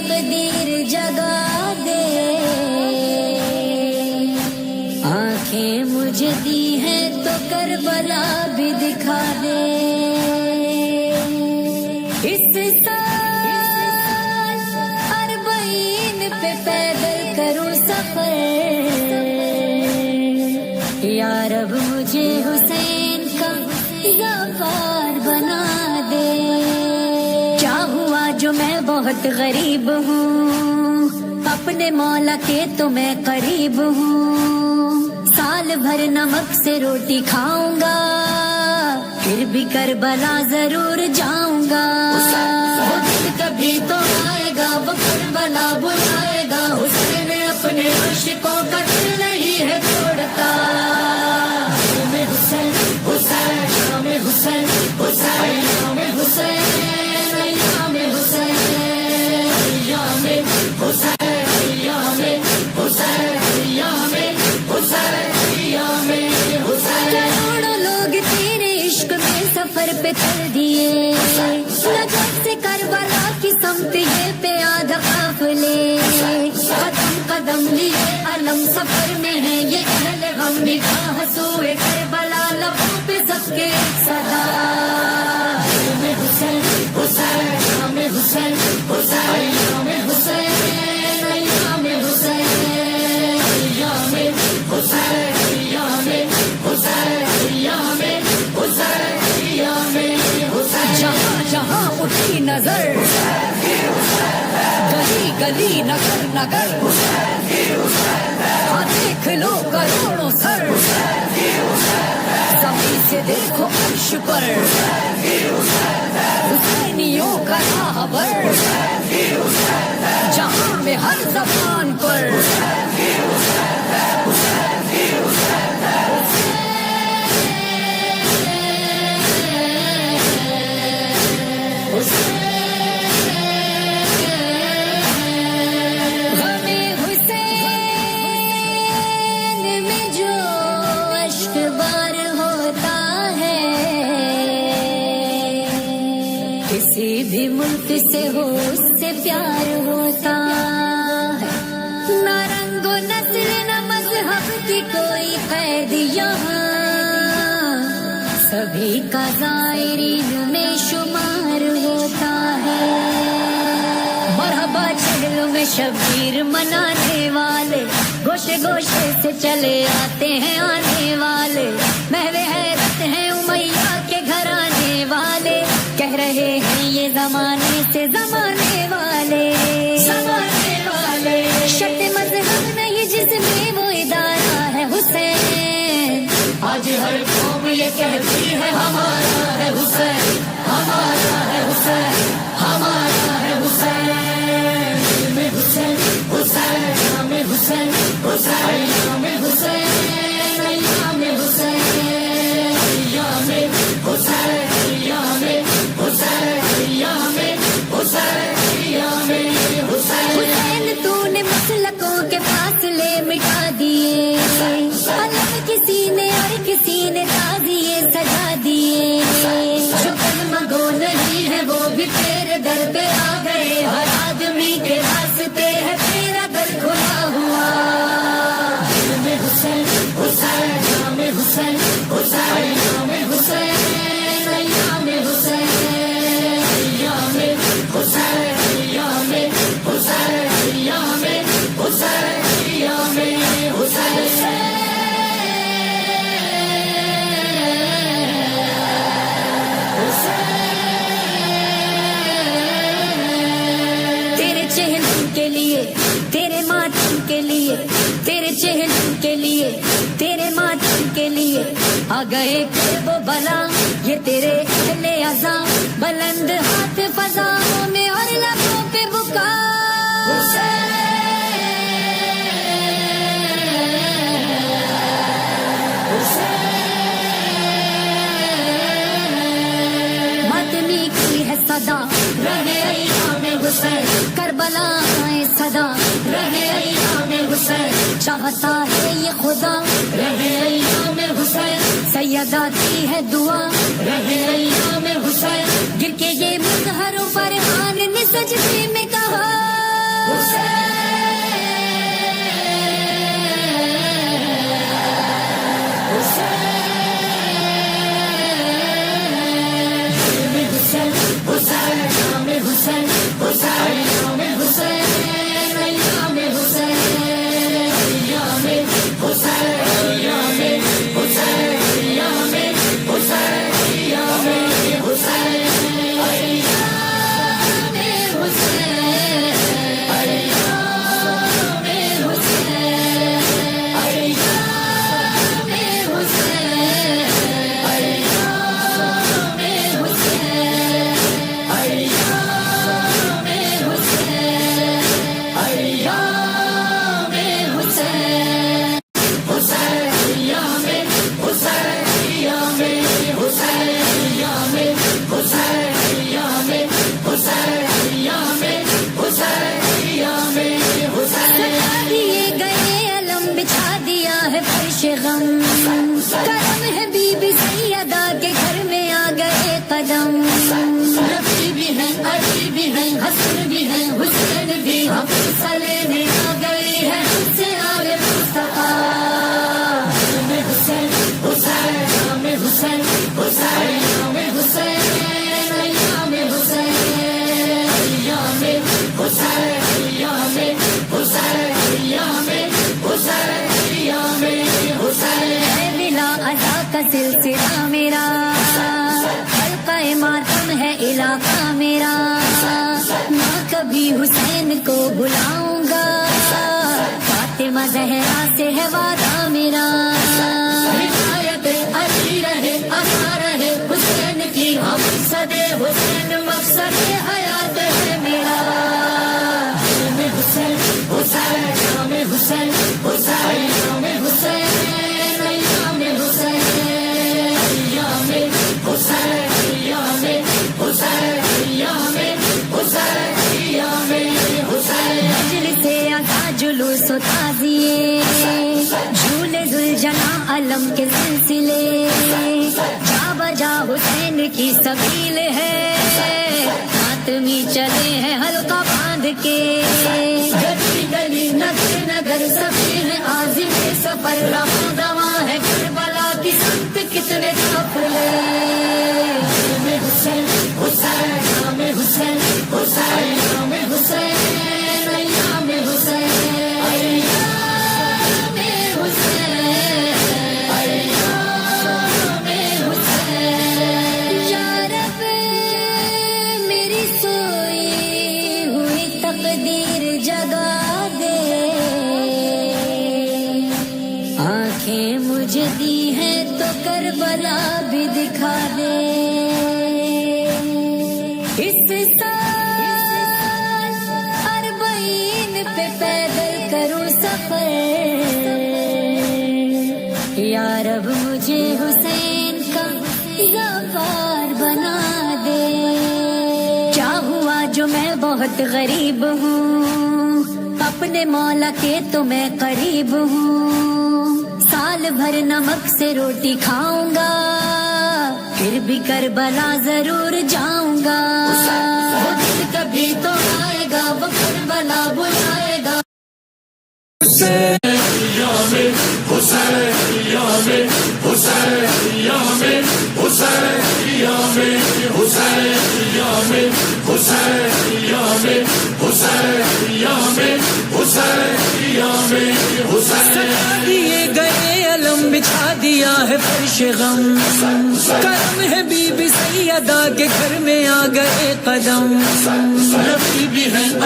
तकदीर जगा दे, आंखें मुझे दी है तो करबला भी दिखा दे। इस साल अरबईन पे पैदल करूं सफर, या रब मुझे हुसैन का गफ्फार बना दे। क्या हुआ जो मैं बहुत गरीब हूँ, अपने मौला के तो मैं करीब हूँ। साल भर नमक से रोटी खाऊंगा, फिर भी करबला जरूर जाऊंगा। वो दिन कभी तो आएगा, वो करबला बुलाएगा। हुसैन अपने आशिकों का दिल नहीं है तोड़ता। में हुसैन हुसैन में हुसैन हुसैन में हुसैन में हुसैन में हुसैन हुसैन। करोड़ों लोग तेरे इश्क में सफर पे चल दिए, नजफ से करबला की समत ये पे आधा काफिले। कदम कदम लिए अलम सफर में है ये अहले गम, निगाह सूए करबला लबों पे सबके सदा। में हुसैन हुसैन में हुसैन हुसैन में हुसैन में हुसैन में हुसैन जहाँ जहाँ उठी नजर, गली गली नगर नगर, हाँ देख लो करोड़ों सर, जमीन से देखो अर्श पर, हुसैनियों का राहबर, जहाँ में हर ज़बान पर। किसी भी मुल्क से हो उससे प्यार होता है, न रंगो नस्ल न मजहब की कोई कैद यहाँ, सभी का ज़ायरीन में शुमार होता है। मरहबा चहलों में शबीर मनाने वाले, गोशे गोशे से चले आते हैं आने वाले, महवे हैरत हैं उमैया के घराने वाले। कह रहे हैं ये जमाने से जमाने वाले, शर्त मजहब नहीं जिसमें वो इदारा है हुसैन। आज हर कौम ये कहती है हमारा है हुसैन, हमारा है हुसैन, हमारा है हुसैन। में हुसैन हुसैन में हुसैन हुसैन में हुसैन में हुसैन हुसैन तूने मसलकों के फासले मिटा दिए, अलग किसी ने और किसी ने ताज़िए सजा दिए। जो कलमगो नहीं है वो भी तेरे दर पे आ गए, हर आदमी के रास्ते है तेरा दर खुला हुआ। में हुसैन हुसैन में हुसैन हुसैन में हुसैन में हुसैन तेरे चेहरे के लिए, तेरे मातम के लिए, तेरे चेहरे के लिए, तेरे मातम के लिए आ गए वो बला। ये तेरे अहले अज़ा बुलंद हाथ फज़ाओं में और लबों पे बुका। मातमी की है सदा रहे अय्याम हुसैन, करबला आए सदा रहे अय्याम हुसैन। चाहता है ये खुदा रहे अय्याम हुसैन, सैयदा की है दुआ रहे अय्याम हुसैन। गिर के ये मुजहरों पर आन ने सजदे में कहा کرم ہے بی بی سیدہ کے گھر میں آ گئے قدم. نبی بھی ہیں، علی بھی ہیں، حسن بھی ہیں، حسین بھی ہم سلے میں آ گئی ہے اس سے آل مصطفیٰ. حسین حسین نام حسین حسین نام حسین ایام حسین ایام حسین ایام حسین ایام حسین ایام حسین. بلا ادا کا سلسلہ میرا، حلقہ ماتم ہے علاقہ میرا، نہ کبھی حسین کو بلاؤں گا، فاطمہ زہرا سے ہے وعدہ میرا. ہدایت علی رہے عطا رہے حسین کی ہم صدے حسین مقصد حیات ہے میرا. حسین حسین نام حسین حسین نام حسین ایام حسین ایام حسین ایام حسین ایام حسین ایام حسین. مجلس ادا جلوس و تعزیے، جھولے ذوالجلال علم کے سلسلے، جا بجا حسین کی سبیل ہے، ماتمی چلے ہیں حلقہ باندھ کے. گلی گلی نگر نگر سبھی ہے عازم سفر، رواں رواں ہے کربلا کی سمت کتنے قافلے. حسین حسین نام حسین حسین نام حسین ایام حسین ایام حسین ایام حسین. یا رب میری سوئی ہوئی تقدیر جگا دے، آنکھیں مجھے دی ہیں تو کربلا بھی دکھا دے. اس سال اربعین پہ پیدل کروں سفر، یا رب مجھے حسین کا غفار بنا دے. کیا ہوا جو میں بہت غریب ہوں، اپنے مولا کے تو میں قریب ہوں، سال بھر نمک سے روٹی کھاؤں گا، پھر بھی کربلا ضرور جاؤں گا. کبھی تو آئے گا وہ کربلا بلائے گا. حسین ایام حسین ایام حسین ایام حسین ایام حسین ایام حسین ایام حسین ایام حسین ایام حسین. دیے گئے علم بچھا دیا ہے فرش غم، کرم ہے بی بی سیدہ کے گھر میں آ گئے قدم. نبی بھی ہیں